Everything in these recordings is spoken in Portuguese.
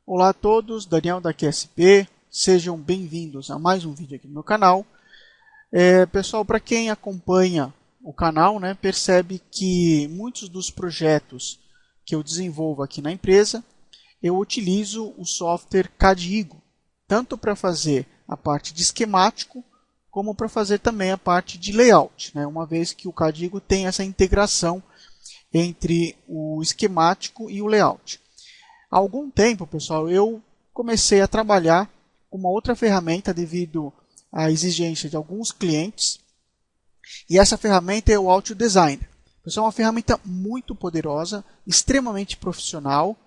Olá a todos, Daniel da QSP, sejam bem-vindos a mais um vídeo aqui no meu canal. Pessoal, para quem acompanha o canal, percebe que muitos dos projetos que eu desenvolvo aqui na empresa, eu utilizo o software CAD-IGO, tanto para fazer a parte de esquemático, como para fazer também a parte de layout, uma vez que o CAD-IGO tem essa integração entre o esquemático e o layout. Há algum tempo, pessoal, eu comecei a trabalhar com uma outra ferramenta devido à exigência de alguns clientes. E essa ferramenta é o AutoDesigner. Pessoal, é uma ferramenta muito poderosa, extremamente profissional.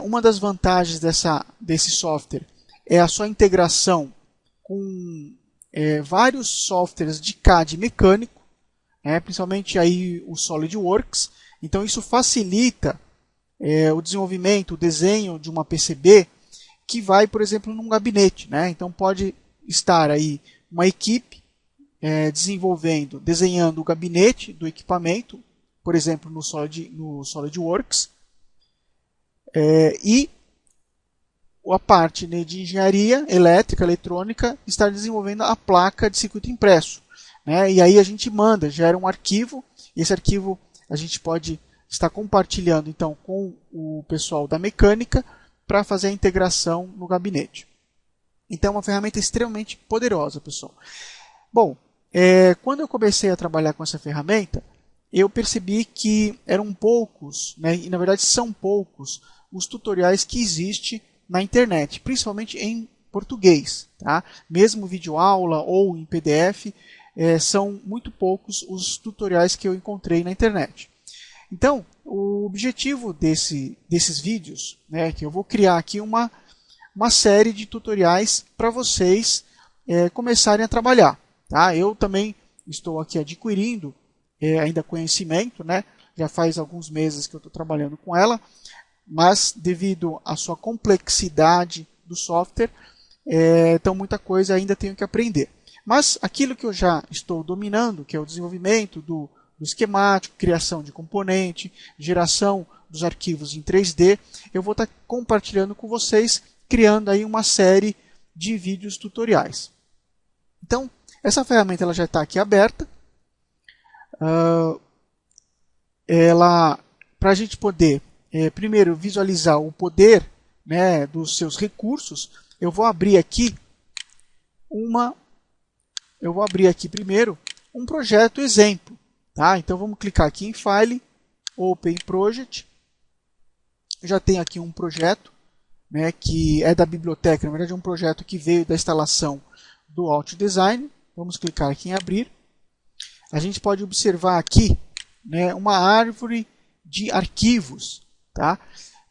Uma das vantagens desse software é a sua integração com vários softwares de CAD mecânico, principalmente aí o SolidWorks. Então isso facilita o desenvolvimento, o desenho de uma PCB que vai, por exemplo, num gabinete. Então pode estar aí uma equipe desenhando o gabinete do equipamento, por exemplo, no SolidWorks, e a parte de engenharia elétrica, eletrônica, estar desenvolvendo a placa de circuito impresso. E aí a gente gera um arquivo, e esse arquivo a gente pode estar compartilhando então com o pessoal da mecânica para fazer a integração no gabinete. Então é uma ferramenta extremamente poderosa, pessoal. Bom, quando eu comecei a trabalhar com essa ferramenta, eu percebi que eram poucos, e na verdade são poucos, os tutoriais que existem na internet, principalmente em português. Mesmo videoaula ou em PDF, são muito poucos os tutoriais que eu encontrei na internet. Então, o objetivo desses vídeos, que eu vou criar aqui uma série de tutoriais para vocês começarem a trabalhar. Eu também estou aqui adquirindo ainda conhecimento, já faz alguns meses que eu estou trabalhando com ela, mas devido à sua complexidade do software, então muita coisa ainda tenho que aprender. Mas aquilo que eu já estou dominando, que é o desenvolvimento do esquemático, criação de componente, geração dos arquivos em 3D, eu vou estar compartilhando com vocês, criando aí uma série de vídeos tutoriais. Então, essa ferramenta ela já está aqui aberta. Para a gente poder, primeiro, visualizar o poder dos seus recursos, eu vou abrir aqui primeiro um projeto exemplo. Então vamos clicar aqui em File, Open Project. Já tem aqui um projeto que é da biblioteca, na verdade é um projeto que veio da instalação do AutoDesign. Vamos clicar aqui em Abrir. A gente pode observar aqui uma árvore de arquivos.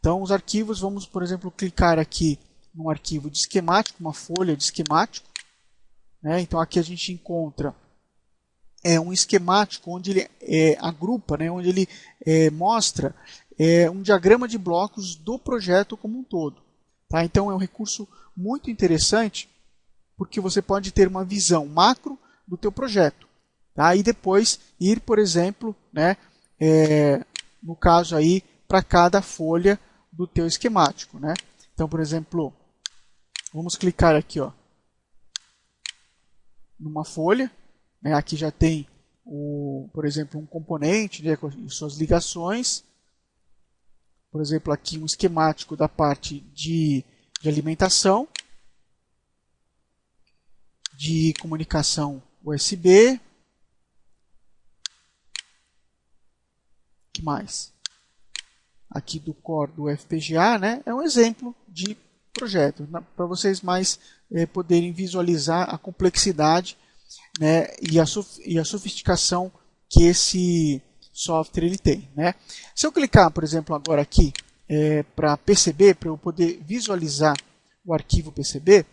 Então os arquivos, vamos por exemplo clicar aqui num arquivo de esquemático, uma folha de esquemático. Então aqui a gente encontra um esquemático onde ele agrupa, onde ele mostra um diagrama de blocos do projeto como um todo. Então é um recurso muito interessante porque você pode ter uma visão macro do teu projeto. E depois ir, por exemplo, no caso aí, para cada folha do teu esquemático. Então, por exemplo, vamos clicar aqui numa folha. Aqui já tem, por exemplo, um componente com suas ligações. Por exemplo, aqui um esquemático da parte de alimentação, de comunicação USB. O que mais? Aqui do core do FPGA, é um exemplo de projeto, para vocês mais poderem visualizar a complexidade e a sofisticação que esse software ele tem. Se eu clicar, por exemplo, agora aqui para PCB, para eu poder visualizar o arquivo PCB,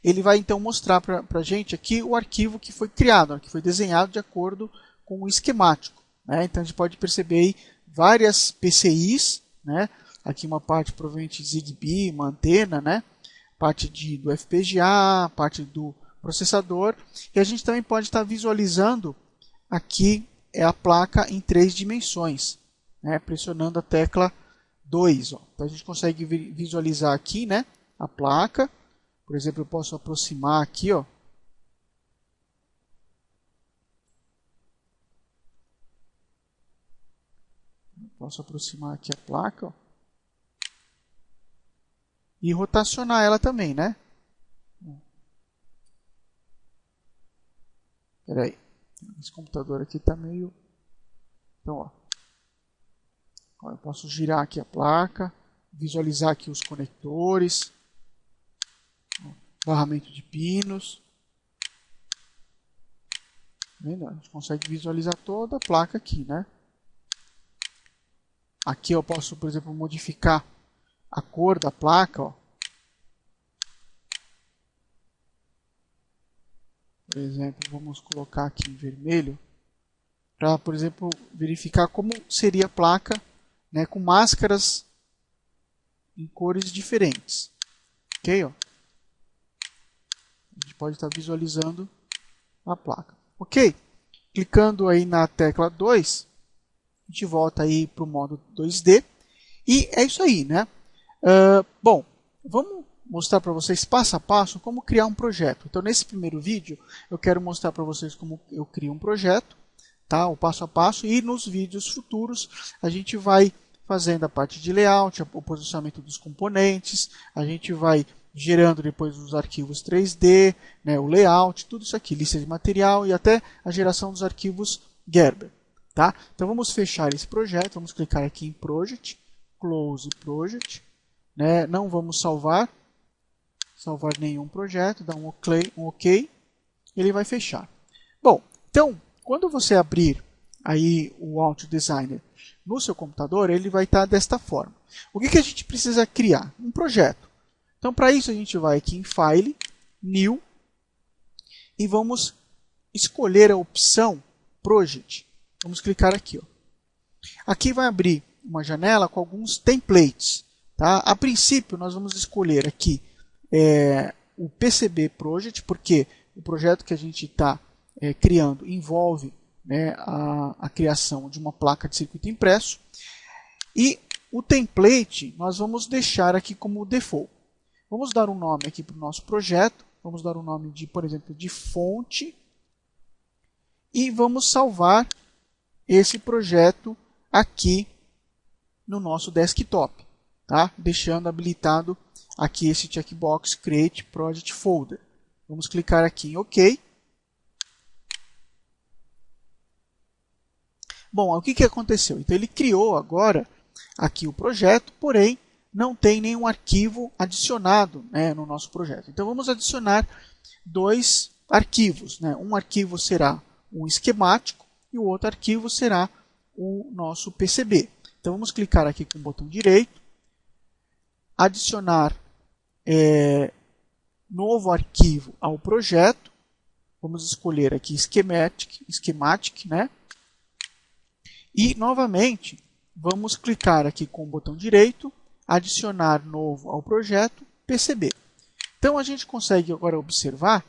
ele vai então mostrar para a gente aqui o arquivo que foi criado, que foi desenhado de acordo com o esquemático. Então a gente pode perceber aí várias PCIs, aqui uma parte provavelmente Zigbee, uma antena, parte do FPGA, parte do processador, e a gente também pode estar visualizando aqui a placa em 3 dimensões, pressionando a tecla 2. Ó. Então a gente consegue visualizar aqui, né, a placa. Por exemplo, eu posso aproximar aqui, ó. Posso aproximar aqui a placa, ó. E rotacionar ela também, né? Espera aí. Esse computador aqui está meio... Então, ó, eu posso girar aqui a placa, visualizar aqui os conectores, barramento de pinos. Tá vendo? A gente consegue visualizar toda a placa aqui, né? Aqui eu posso, por exemplo, modificar a cor da placa, ó. Por exemplo, vamos colocar aqui em vermelho, para, por exemplo, verificar como seria a placa, né, com máscaras em cores diferentes. Ok? Ó. A gente pode estar visualizando a placa. Ok? Clicando aí na tecla 2, a gente volta aí para o modo 2D. E é isso aí, né? Bom, vamos mostrar para vocês passo a passo como criar um projeto. Então, nesse primeiro vídeo, eu quero mostrar para vocês como eu crio um projeto, tá? O passo a passo, e nos vídeos futuros a gente vai fazendo a parte de layout, o posicionamento dos componentes, a gente vai gerando depois os arquivos 3D, né, o layout, tudo isso aqui, lista de material e até a geração dos arquivos Gerber. Tá? Então vamos fechar esse projeto, vamos clicar aqui em Project, Close Project, né? Não vamos salvar nenhum projeto, dá um OK, ele vai fechar. Bom, então, quando você abrir aí o Auto Designer no seu computador, ele vai estar desta forma. O que a gente precisa criar? Um projeto. Então, para isso, a gente vai aqui em File, New, e vamos escolher a opção Project. Vamos clicar aqui. Ó. Aqui vai abrir uma janela com alguns templates. Tá? A princípio, nós vamos escolher aqui o PCB Project, porque o projeto que a gente está criando envolve, né, a criação de uma placa de circuito impresso. E o template nós vamos deixar aqui como default. Vamos dar um nome aqui para o nosso projeto. Vamos dar um nome de, por exemplo, de fonte. E vamos salvar esse projeto aqui no nosso desktop, tá? Deixando habilitado aqui esse checkbox Create Project Folder. Vamos clicar aqui em OK. Bom, o que aconteceu? Então ele criou agora aqui o projeto, porém não tem nenhum arquivo adicionado, né, no nosso projeto. Então vamos adicionar dois arquivos, né? Um arquivo será um esquemático e o outro arquivo será o nosso PCB. Então vamos clicar aqui com o botão direito, adicionar novo arquivo ao projeto. Vamos escolher aqui schematic, né? E novamente vamos clicar aqui com o botão direito, adicionar novo ao projeto PCB. Então a gente consegue agora observar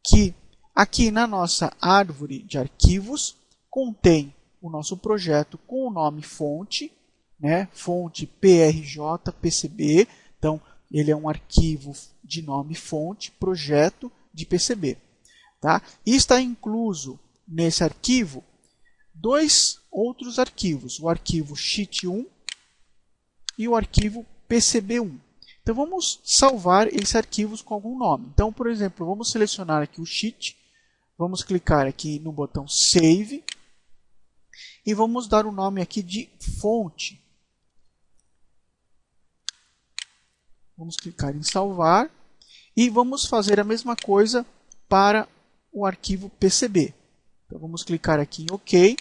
que aqui na nossa árvore de arquivos contém o nosso projeto com o nome fonte, né? Fonte PRJ PCB. Então ele é um arquivo de nome fonte, projeto de PCB. Tá? E está incluso nesse arquivo dois outros arquivos, o arquivo sheet1 e o arquivo PCB1. Então vamos salvar esses arquivos com algum nome. Então, por exemplo, vamos selecionar aqui o sheet, vamos clicar aqui no botão Save e vamos dar o nome aqui de fonte. Vamos clicar em salvar e vamos fazer a mesma coisa para o arquivo PCB. Então vamos clicar aqui em OK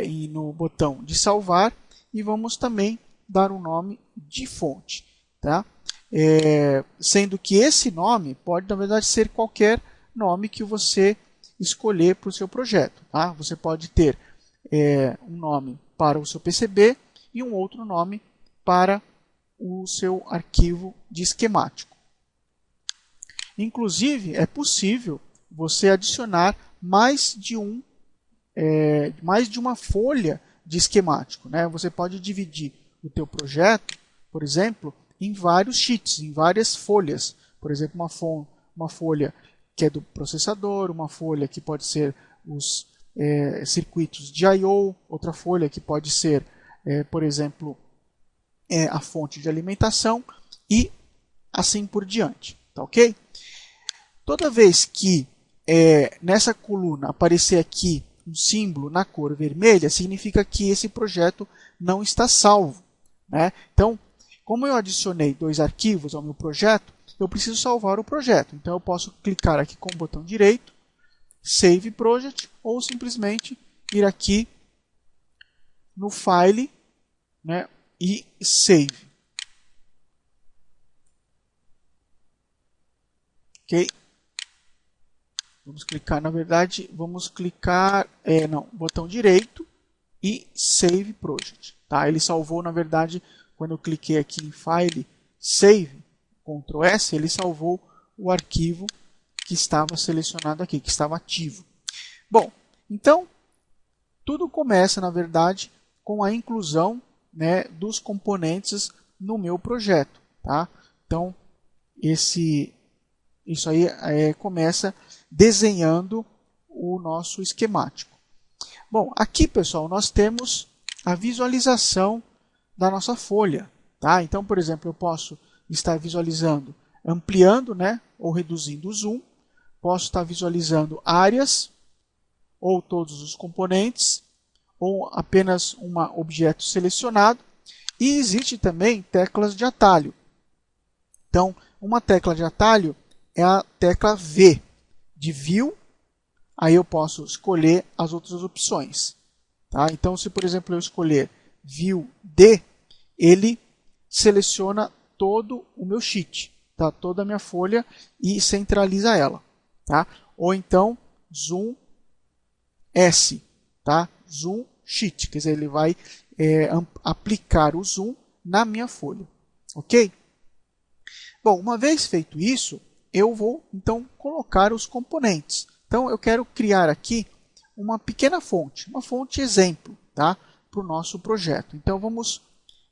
e no botão de salvar e vamos também dar um nome de fonte. Tá? Sendo que esse nome pode, na verdade, ser qualquer nome que você escolher para o seu projeto. Tá? Você pode ter um nome para o seu PCB e um outro nome para o seu arquivo de esquemático. Inclusive, é possível você adicionar mais de uma folha de esquemático. Né? Você pode dividir o teu projeto, por exemplo, em vários sheets, em várias folhas. Por exemplo, uma folha que é do processador, uma folha que pode ser os circuitos de I/O, outra folha que pode ser, por exemplo, a fonte de alimentação e assim por diante. Tá ok? Toda vez que nessa coluna aparecer aqui um símbolo na cor vermelha, significa que esse projeto não está salvo, né? Então, como eu adicionei 2 arquivos ao meu projeto, eu preciso salvar o projeto. Então, eu posso clicar aqui com o botão direito, Save Project, ou simplesmente ir aqui no File, né, e Save. Ok? Vamos clicar, na verdade, vamos clicar, botão direito e Save Project. Tá? Ele salvou, na verdade, quando eu cliquei aqui em File, Save, Ctrl S, ele salvou o arquivo que estava selecionado aqui, que estava ativo. Bom, então, tudo começa, na verdade, com a inclusão, né, dos componentes no meu projeto. Tá? Então, isso aí começa desenhando o nosso esquemático. Bom, aqui, pessoal, nós temos a visualização da nossa folha. Tá? Então, por exemplo, eu posso estar visualizando, ampliando, né, ou reduzindo o zoom. Posso estar visualizando áreas, ou todos os componentes, ou apenas um objeto selecionado. E existe também teclas de atalho. Então, uma tecla de atalho é a tecla V, de View, aí eu posso escolher as outras opções. Tá? Então, se por exemplo eu escolher View D, ele seleciona todo o meu sheet, tá? Toda a minha folha e centraliza ela. Tá? Ou então Zoom S, tá? Zoom Sheet, quer dizer, ele vai aplicar o zoom na minha folha. Ok? Bom, uma vez feito isso, eu vou então colocar os componentes. Então eu quero criar aqui uma pequena fonte, uma fonte exemplo, tá? Para o nosso projeto. Então vamos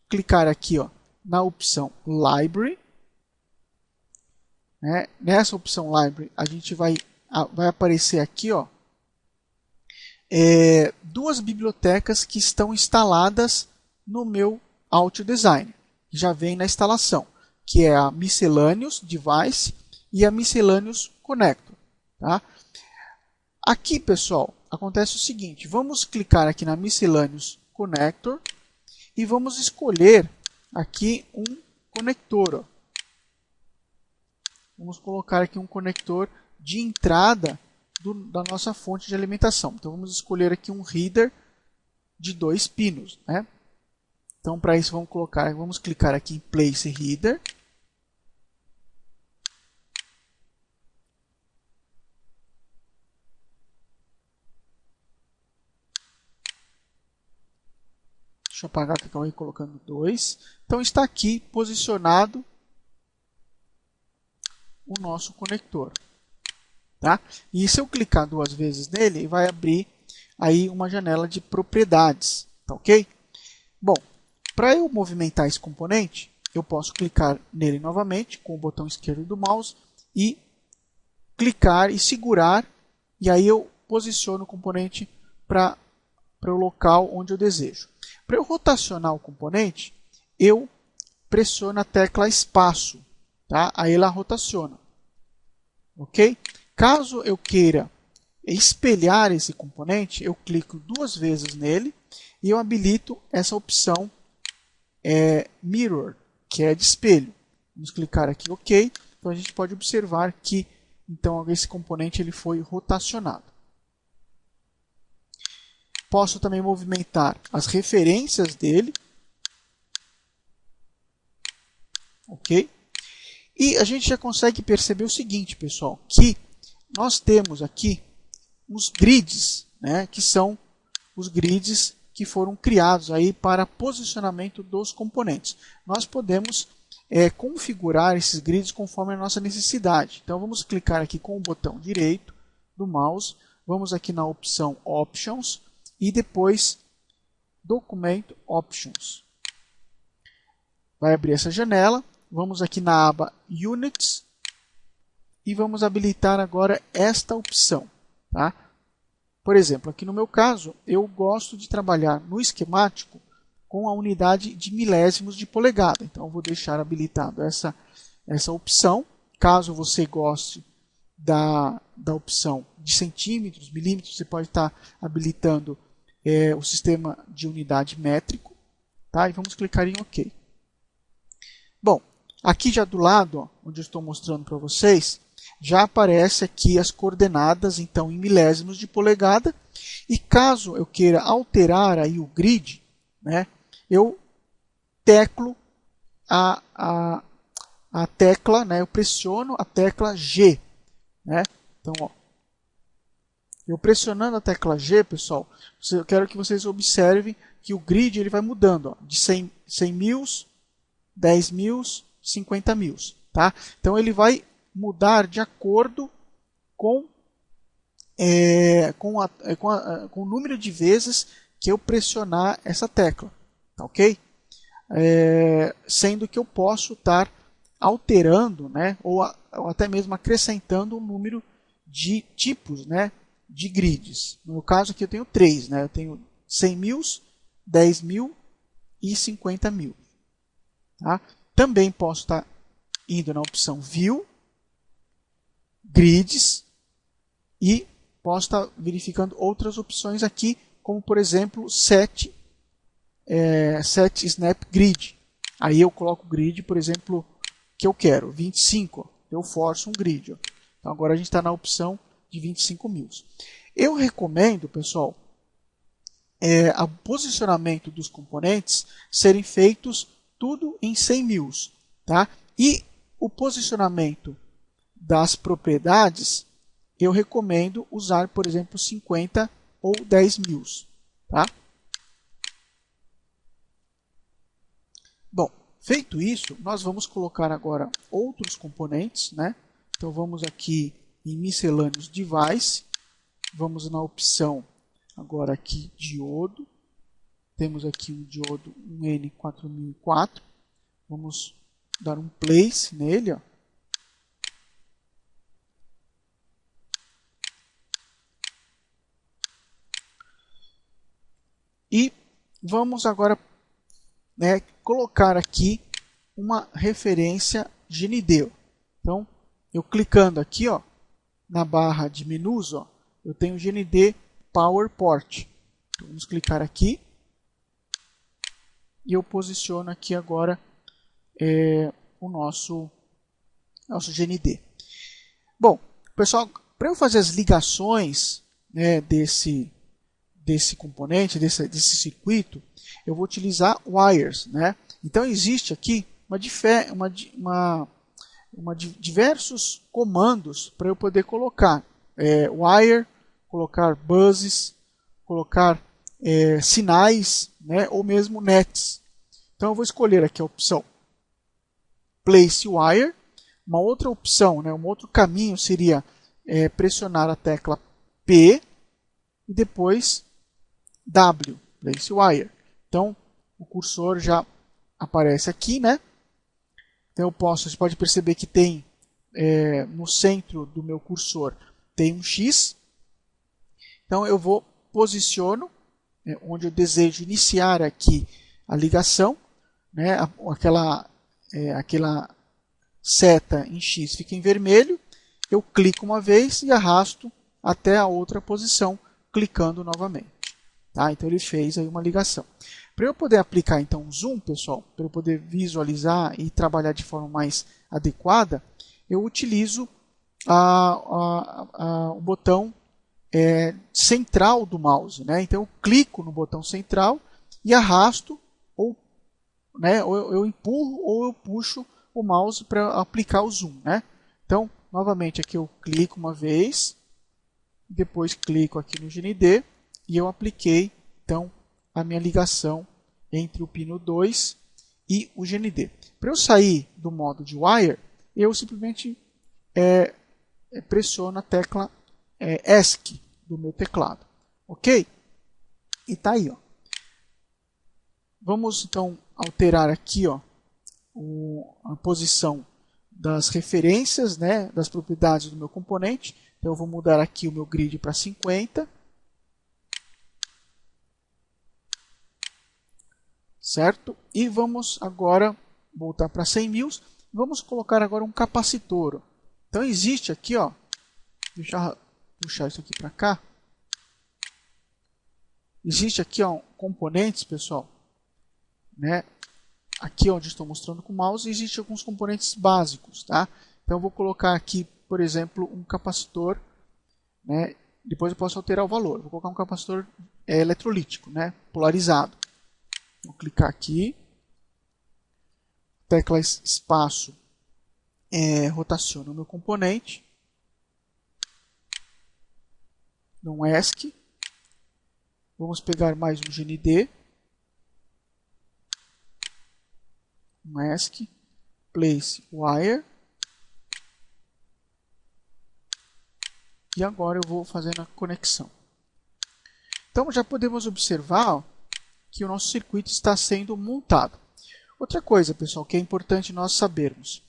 clicar aqui, ó, na opção Library. Né? Nessa opção Library a gente vai aparecer aqui, ó, 2 bibliotecas que estão instaladas no meu AutoDesign, que já vem na instalação, que é a Miscellaneous Device e a Miscellaneous Connector. Tá? Aqui, pessoal, acontece o seguinte, vamos clicar aqui na Miscellaneous Connector e vamos escolher aqui um conector. Ó. Vamos colocar aqui um conector de entrada da nossa fonte de alimentação. Então vamos escolher aqui um header de 2 pinos. Né? Então para isso vamos clicar aqui em Place Header. Deixa eu apagar que eu acabei colocando 2. Então está aqui posicionado o nosso conector. Tá? E se eu clicar 2 vezes nele, vai abrir aí uma janela de propriedades. Tá ok? Bom, para eu movimentar esse componente, eu posso clicar nele novamente com o botão esquerdo do mouse e clicar e segurar, e aí eu posiciono o componente para o local onde eu desejo. Para eu rotacionar o componente, eu pressiono a tecla espaço, tá? Aí ela rotaciona. Ok? Caso eu queira espelhar esse componente, eu clico 2 vezes nele e eu habilito essa opção Mirror, que é de espelho. Vamos clicar aqui OK. Então a gente pode observar que então esse componente ele foi rotacionado. Posso também movimentar as referências dele. Ok? E a gente já consegue perceber o seguinte, pessoal, que nós temos aqui os grids, né, que são os grids que foram criados aí para posicionamento dos componentes. Nós podemos configurar esses grids conforme a nossa necessidade. Então vamos clicar aqui com o botão direito do mouse, vamos aqui na opção Options e depois Document Options. vai abrir essa janela. Vamos aqui na aba Units e vamos habilitar agora esta opção. Tá? Por exemplo, aqui no meu caso, eu gosto de trabalhar no esquemático com a unidade de milésimos de polegada. Então, eu vou deixar habilitado essa opção. Caso você goste da opção de centímetros, milímetros, você pode estar habilitando o sistema de unidade métrico. Tá? E vamos clicar em OK. Bom, aqui já do lado, ó, onde eu estou mostrando para vocês, já aparece aqui as coordenadas, então, em milésimos de polegada. E caso eu queira alterar aí o grid, né, eu teclo a tecla, né, eu pressiono a tecla G. Né? Então, ó, eu pressionando a tecla G, pessoal, eu quero que vocês observem que o grid ele vai mudando, ó, de 100 mil, 10 mil, 50 mil. Tá? Então, ele vai mudar de acordo com o número de vezes que eu pressionar essa tecla. Tá, ok? Sendo que eu posso estar alterando, né, ou até mesmo acrescentando um número de tipos, né, de grids. No meu caso aqui eu tenho 3. Né, eu tenho 100 mil, 10 mil e 50 mil. Tá? Também posso estar indo na opção View, Grids, e posso estar verificando outras opções aqui, como por exemplo Set Snap Grid. Aí eu coloco o grid, por exemplo, que eu quero, 25. Eu forço um grid. Ó. Então agora a gente está na opção de 25 mil. Eu recomendo, pessoal, o posicionamento dos componentes serem feitos tudo em 100 mil. Tá? E o posicionamento das propriedades, eu recomendo usar, por exemplo, 50 ou 10 mil. Tá? Bom, feito isso, nós vamos colocar agora outros componentes. Né? Então, vamos aqui em Miscellaneous Device, vamos na opção agora aqui diodo, temos aqui um diodo N4004, vamos dar um place nele. Ó. E vamos agora, né, colocar aqui uma referência GND. Então, eu clicando aqui, ó, na barra de menus, ó, eu tenho GND PowerPort. Então, vamos clicar aqui e eu posiciono aqui agora o nosso GND. Bom, pessoal, para eu fazer as ligações, né, desse componente, desse circuito, eu vou utilizar wires. Né? Então, existe aqui diversos comandos para eu poder colocar wire, colocar buses, colocar sinais, né? Ou mesmo nets. Então, eu vou escolher aqui a opção Place Wire. Uma outra opção, né? Um outro caminho seria pressionar a tecla P e depois W, Place Wire. Então, o cursor já aparece aqui, né? Então, você pode perceber que tem no centro do meu cursor tem um X. Então, eu posiciono onde eu desejo iniciar aqui a ligação, né? Aquela seta em X fica em vermelho. Eu clico uma vez e arrasto até a outra posição, clicando novamente. Tá? Então, ele fez aí uma ligação. Para eu poder aplicar então um zoom, pessoal, para eu poder visualizar e trabalhar de forma mais adequada, eu utilizo o botão central do mouse. Né? Então, eu clico no botão central e arrasto, ou eu empurro ou eu puxo o mouse para aplicar o zoom. Né? Então, novamente, aqui eu clico uma vez, depois clico aqui no GND e eu apliquei então a minha ligação entre o pino 2 e o GND. Para eu sair do modo de wire, eu simplesmente pressiono a tecla ESC do meu teclado. Ok? E está aí. Ó. Vamos então alterar aqui, ó, a posição das referências, né, das propriedades do meu componente. Então eu vou mudar aqui o meu grid para 50. Certo? E vamos agora voltar para 100 mil. Vamos colocar agora um capacitor. Então existe aqui, ó, deixa eu puxar isso aqui para cá. Existe aqui, ó, componentes, pessoal, né? Aqui onde estou mostrando com o mouse, existem alguns componentes básicos, tá? Então eu vou colocar aqui, por exemplo, um capacitor, né? Depois eu posso alterar o valor. Vou colocar um capacitor eletrolítico, né? Polarizado. Vou clicar aqui, tecla espaço, rotaciona o meu componente, no ESC, vamos pegar mais um GND, um ESC, place wire, e agora eu vou fazendo a conexão. Então já podemos observar, ó, que o nosso circuito está sendo montado. Outra coisa, pessoal, que é importante nós sabermos.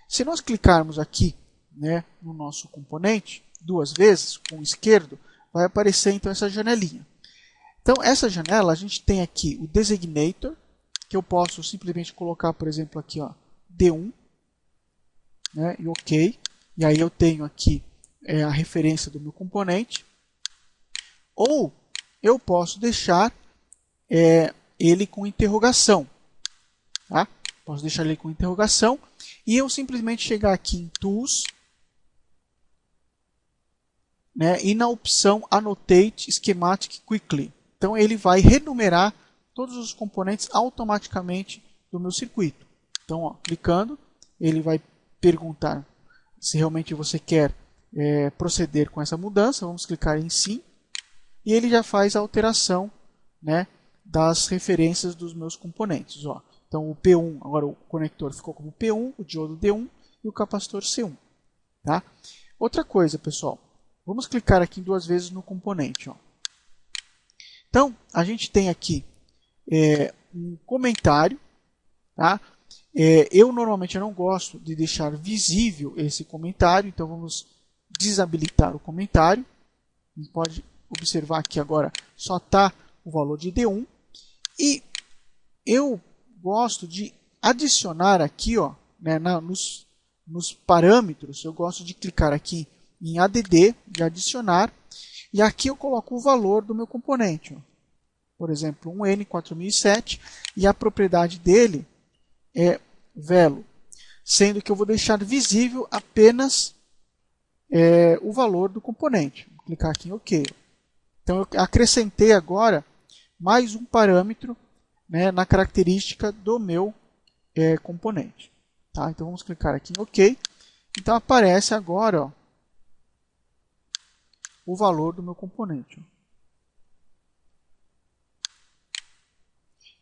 Se nós clicarmos aqui, né, no nosso componente, duas vezes, com o esquerdo, vai aparecer então essa janelinha. Então, essa janela, a gente tem aqui o designator, que eu posso simplesmente colocar, por exemplo, aqui, ó, D1, né, e OK. E aí eu tenho aqui a referência do meu componente. Ou eu posso deixar ele com interrogação. Tá? Posso deixar ele com interrogação e eu simplesmente chegar aqui em Tools, né, e na opção Annotate Schematic Quickly. Então ele vai renumerar todos os componentes automaticamente do meu circuito. Então, ó, clicando, ele vai perguntar se realmente você quer proceder com essa mudança. Vamos clicar em Sim. E ele já faz a alteração, né, das referências dos meus componentes. Ó. Então o P1, agora o conector ficou como P1, o diodo D1 e o capacitor C1. Tá? Outra coisa, pessoal, vamos clicar aqui duas vezes no componente. Ó. Então a gente tem aqui um comentário. Tá? Eu normalmente não gosto de deixar visível esse comentário, então vamos desabilitar o comentário. A gente pode observar que agora só está o valor de D1. E eu gosto de adicionar aqui, ó, né, nos parâmetros, eu gosto de clicar aqui em ADD, de adicionar, e aqui eu coloco o valor do meu componente. Ó. Por exemplo, um N4007, e a propriedade dele é Velo, sendo que eu vou deixar visível apenas o valor do componente. Vou clicar aqui em OK. Então eu acrescentei agora mais um parâmetro, né, na característica do meu componente. Tá? Então vamos clicar aqui em OK. Então aparece agora, ó, o valor do meu componente. Ó.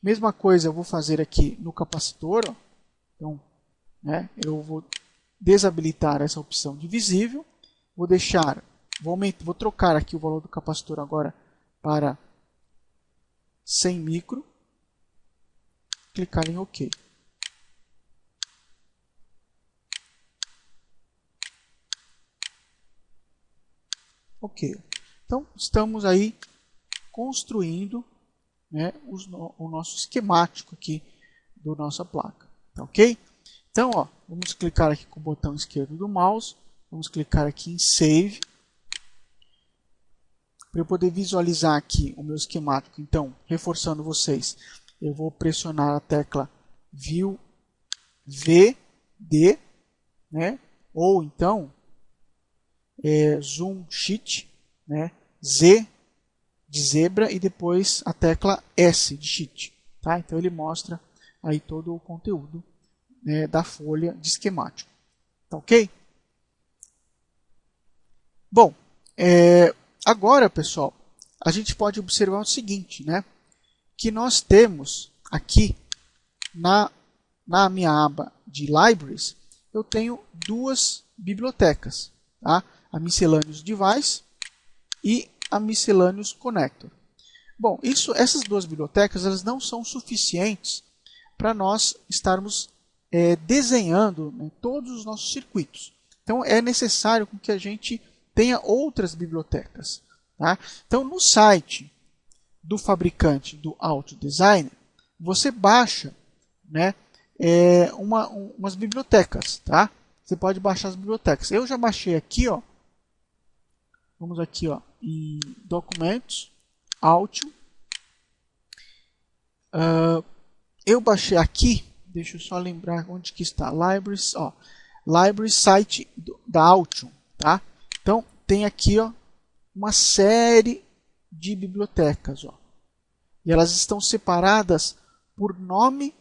Mesma coisa eu vou fazer aqui no capacitor. Ó. Então, né, eu vou desabilitar essa opção de visível. Vou trocar aqui o valor do capacitor agora para 100 micro. Clicar em OK. OK. Então, estamos aí construindo, né, o nosso esquemático aqui da nossa placa. Tá, ok? Então, ó, vamos clicar aqui com o botão esquerdo do mouse. Vamos clicar aqui em Save. Para eu poder visualizar aqui o meu esquemático, então, reforçando vocês, eu vou pressionar a tecla View VD, né? Ou então Zoom Shift, né? Z de zebra e depois a tecla S de Shift. Tá? Então ele mostra aí todo o conteúdo, né, da folha de esquemático. Tá, ok? Bom, agora, pessoal, a gente pode observar o seguinte, né? Que nós temos aqui na minha aba de Libraries, eu tenho duas bibliotecas, tá? A Miscellaneous Device e a Miscellaneous Connector. Bom, essas duas bibliotecas elas não são suficientes para nós estarmos desenhando, né, todos os nossos circuitos. Então é necessário que a gente tenha outras bibliotecas. Tá? Então no site do fabricante do AutoDesigner, você baixa, né, umas bibliotecas. Tá? Você pode baixar as bibliotecas. Eu já baixei aqui, ó. Vamos aqui, ó, em Documentos, Auto. Eu baixei aqui, deixa eu só lembrar onde que está, Libraries, ó, Library Site da Auto, tá? Então tem aqui, ó, uma série de bibliotecas, ó, e elas estão separadas por nome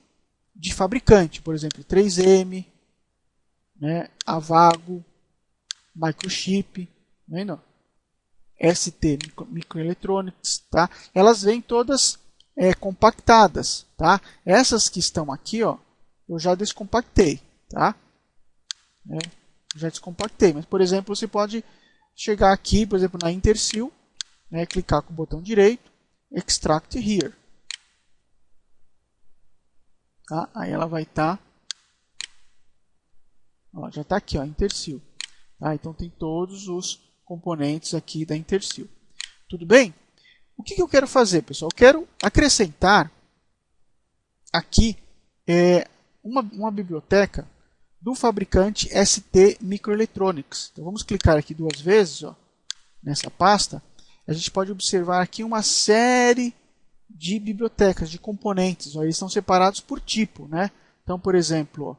de fabricante, por exemplo, 3M, né, Avago, Microchip, não? ST Microelectronics, tá? Elas vêm todas compactadas, tá? Essas que estão aqui, ó, eu já descompactei, tá? Já descompactei, mas por exemplo, você pode chegar aqui, por exemplo, na Intersil, né, clicar com o botão direito, Extract Here, tá? Aí ela vai estar, já está aqui, ó, Intersil, tá? Então tem todos os componentes aqui da Intersil. Tudo bem? O que eu quero fazer, pessoal? Eu quero acrescentar aqui uma biblioteca do fabricante ST Microelectronics. Então vamos clicar aqui 2 vezes, ó, nessa pasta. A gente pode observar aqui uma série de bibliotecas, de componentes. Ó, eles estão separados por tipo, né? Então, por exemplo,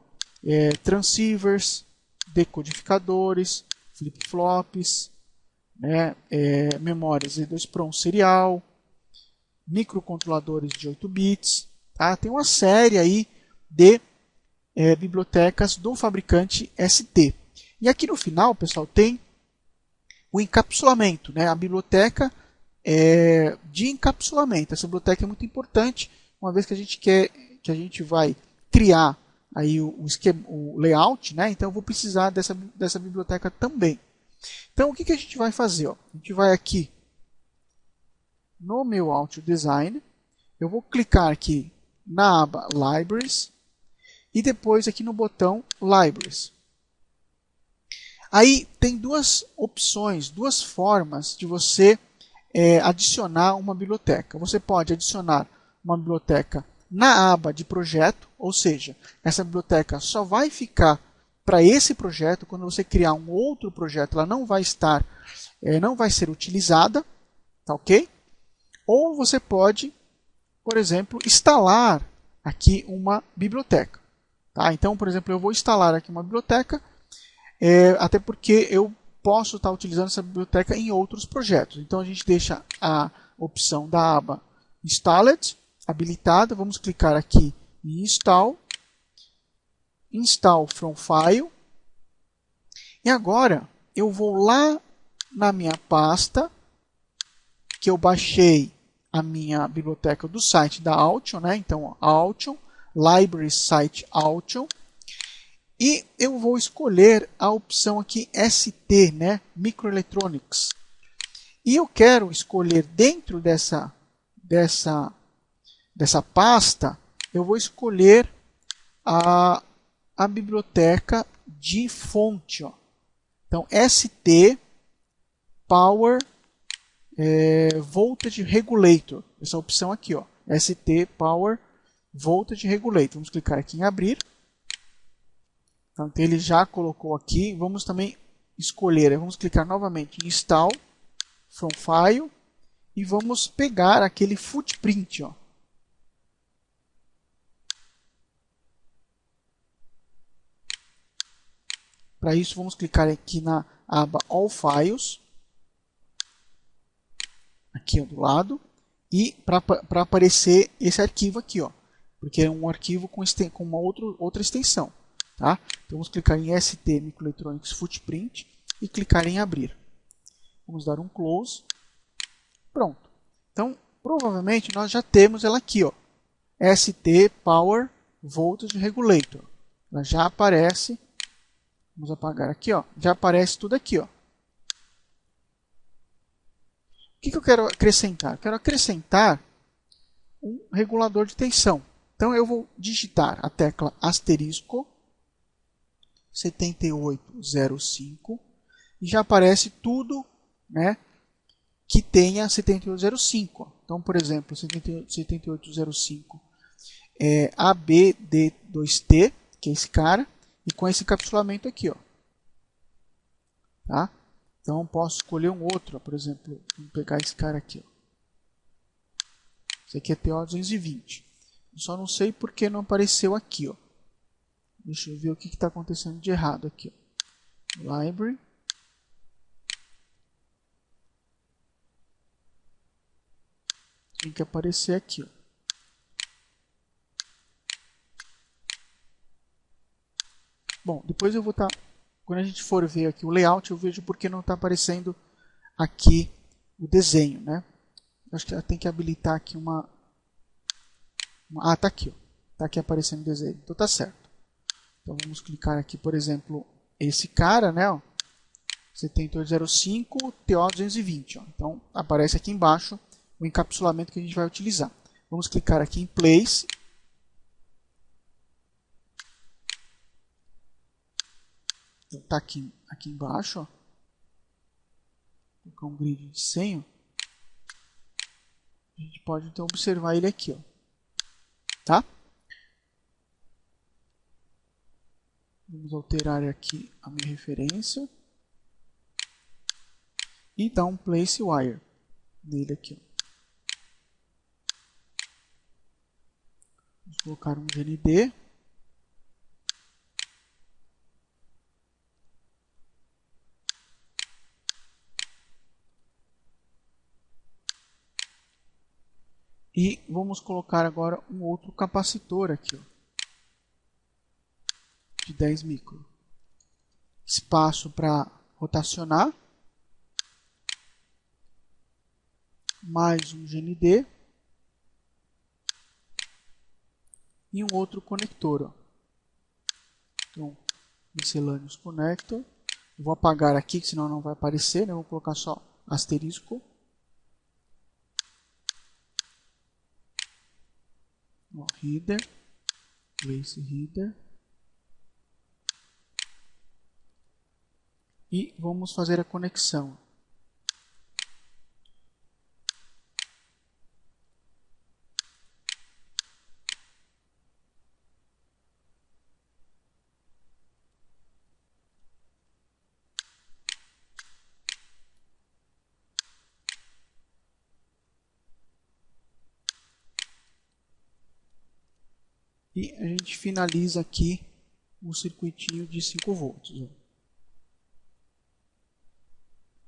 transceivers, decodificadores, flip-flops, né, memórias EEPROM serial, microcontroladores de 8 bits, tá? Tem uma série aí de bibliotecas do fabricante ST. E aqui no final, pessoal, tem o encapsulamento, né? A biblioteca de encapsulamento. Essa biblioteca é muito importante, uma vez que a gente vai criar aí o layout, né? Então eu vou precisar dessa biblioteca também. Então, o que a gente vai fazer? Ó? A gente vai aqui no meu AutoDesign, eu vou clicar aqui na aba Libraries e depois aqui no botão Libraries. Aí tem duas opções, duas formas de você adicionar uma biblioteca. Você pode adicionar uma biblioteca na aba de projeto, ou seja, essa biblioteca só vai ficar para esse projeto. Quando você criar um outro projeto, ela não vai estar, não vai ser utilizada, tá ok? Ou você pode, por exemplo, instalar aqui uma biblioteca. Tá? Então, por exemplo, eu vou instalar aqui uma biblioteca, até porque eu posso estar utilizando essa biblioteca em outros projetos. Então a gente deixa a opção da aba Installed habilitada. Vamos clicar aqui em Install. Install from File. E agora eu vou lá na minha pasta que eu baixei a minha biblioteca do site da Aution, né? Então, Aution, Library Site Aution. E eu vou escolher a opção aqui ST, né? Microelectronics. E eu quero escolher dentro dessa pasta, eu vou escolher a biblioteca de fonte. Ó. Então, ST Power Voltage Regulator. Essa opção aqui, ó. ST Power Voltage Regulator. Vamos clicar aqui em abrir. Então, ele já colocou aqui. Vamos também escolher. Vamos clicar novamente em Install from File. E vamos pegar aquele footprint. Ó. Para isso, vamos clicar aqui na aba All Files, aqui do lado, e para aparecer esse arquivo aqui, ó, porque é um arquivo com uma outra extensão. Tá? Então, vamos clicar em ST Microelectronics Footprint e clicar em Abrir. Vamos dar um Close. Pronto. Então, provavelmente, nós já temos ela aqui, ó, ST Power Voltage Regulator. Ela já aparece. Vamos apagar aqui, ó. Já aparece tudo aqui, ó. O que eu quero acrescentar? Eu quero acrescentar um regulador de tensão. Então eu vou digitar a tecla asterisco 7805 e já aparece tudo, né, que tenha 7805. Então, por exemplo, 7805 é ABD2T, que é esse cara, e com esse encapsulamento aqui, ó. Tá? Então, posso escolher um outro, ó, por exemplo, vamos pegar esse cara aqui, ó. Esse aqui é TO220. Eu só não sei porque não apareceu aqui, ó. Deixa eu ver o que está acontecendo de errado aqui, ó. Library. Tem que aparecer aqui, ó. Bom, depois eu vou estar... Quando a gente for ver aqui o layout, eu vejo porque não está aparecendo aqui o desenho, né? Acho que tem que habilitar aqui uma... Ah, tá aqui, ó. Tá aqui aparecendo o desenho. Então tá certo. Então vamos clicar aqui, por exemplo, esse cara, né? Ó, 7805 TO220. Ó. Então aparece aqui embaixo o encapsulamento que a gente vai utilizar. Vamos clicar aqui em Place. Então tá aqui embaixo, ó. Vou colocar um grid de 100. Ó. A gente pode então observar ele aqui, ó. Tá? Vamos alterar aqui a minha referência. E dar um place wire nele aqui, ó. Vamos colocar um GND. E vamos colocar agora um outro capacitor aqui, ó, de 10 micro. Espaço para rotacionar. Mais um GND. E um outro conector. Ó. Então, miscellaneous connector. Eu vou apagar aqui, senão não vai aparecer. Né? Eu vou colocar só asterisco. Ó, header. Place header. E vamos fazer a conexão. E a gente finaliza aqui um circuitinho de 5 volts. Ó.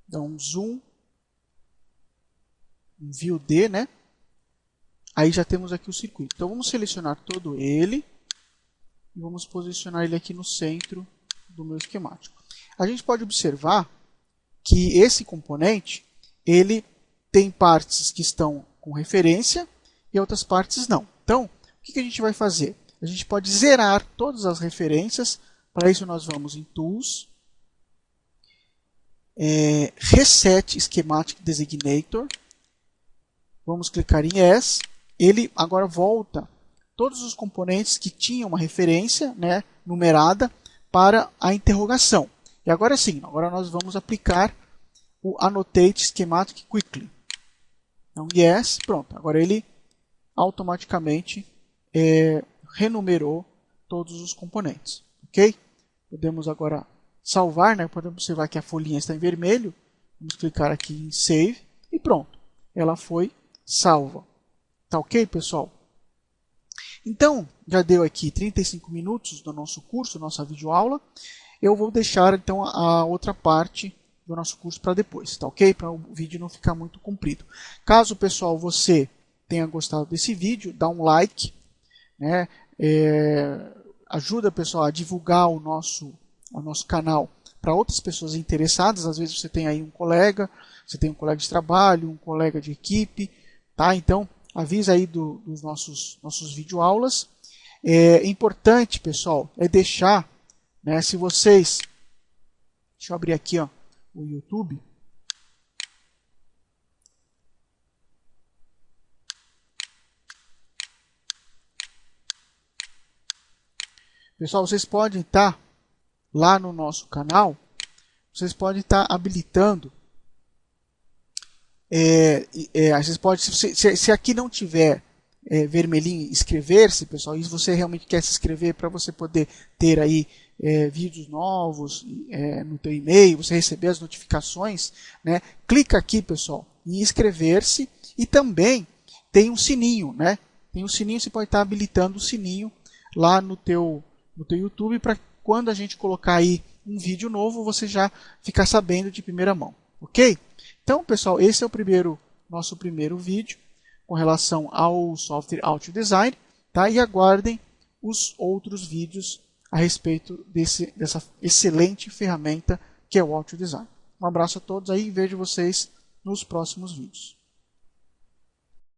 Dá um zoom. Um view D, né? Aí já temos aqui o circuito. Então vamos selecionar todo ele. E vamos posicionar ele aqui no centro do meu esquemático. A gente pode observar que esse componente, ele tem partes que estão com referência e outras partes não. Então, o que a gente vai fazer? A gente pode zerar todas as referências. Para isso nós vamos em Tools, Reset Schematic Designator. Vamos clicar em Yes. Ele agora volta todos os componentes que tinham uma referência, né, numerada para a interrogação. E agora sim, agora nós vamos aplicar o Annotate Schematic Quickly. Então, Yes, pronto. Agora ele automaticamente renumerou todos os componentes. Ok? Podemos agora salvar, né? Podemos observar que a folhinha está em vermelho. Vamos clicar aqui em Save e pronto. Ela foi salva. Tá ok, pessoal? Então, já deu aqui 35 minutos do nosso curso, nossa videoaula. Eu vou deixar então a outra parte do nosso curso para depois, tá ok? Para o vídeo não ficar muito comprido. Caso, pessoal, você tenha gostado desse vídeo, dá um like, né? Ajuda, pessoal, a divulgar o nosso canal para outras pessoas interessadas. Às vezes você tem aí um colega de trabalho, um colega de equipe, tá? Então, avisa aí dos nossos videoaulas. É importante, pessoal, deixar, né, se vocês... Deixa eu abrir aqui, ó, o YouTube. Pessoal, vocês podem estar lá no nosso canal, vocês podem estar habilitando. Vocês podem, se aqui não tiver vermelhinho inscrever-se, pessoal, e você realmente quer se inscrever para você poder ter aí vídeos novos no teu e-mail, você receber as notificações, né? Clica aqui, pessoal, em inscrever-se, e também tem um sininho, né? Tem um sininho, você pode estar habilitando o sininho lá no teu YouTube para quando a gente colocar aí um vídeo novo, você já ficar sabendo de primeira mão, ok? Então, pessoal, esse é o nosso primeiro vídeo com relação ao software Audio Design, tá? E aguardem os outros vídeos a respeito dessa excelente ferramenta que é o Audio Design. Um abraço a todos aí e vejo vocês nos próximos vídeos.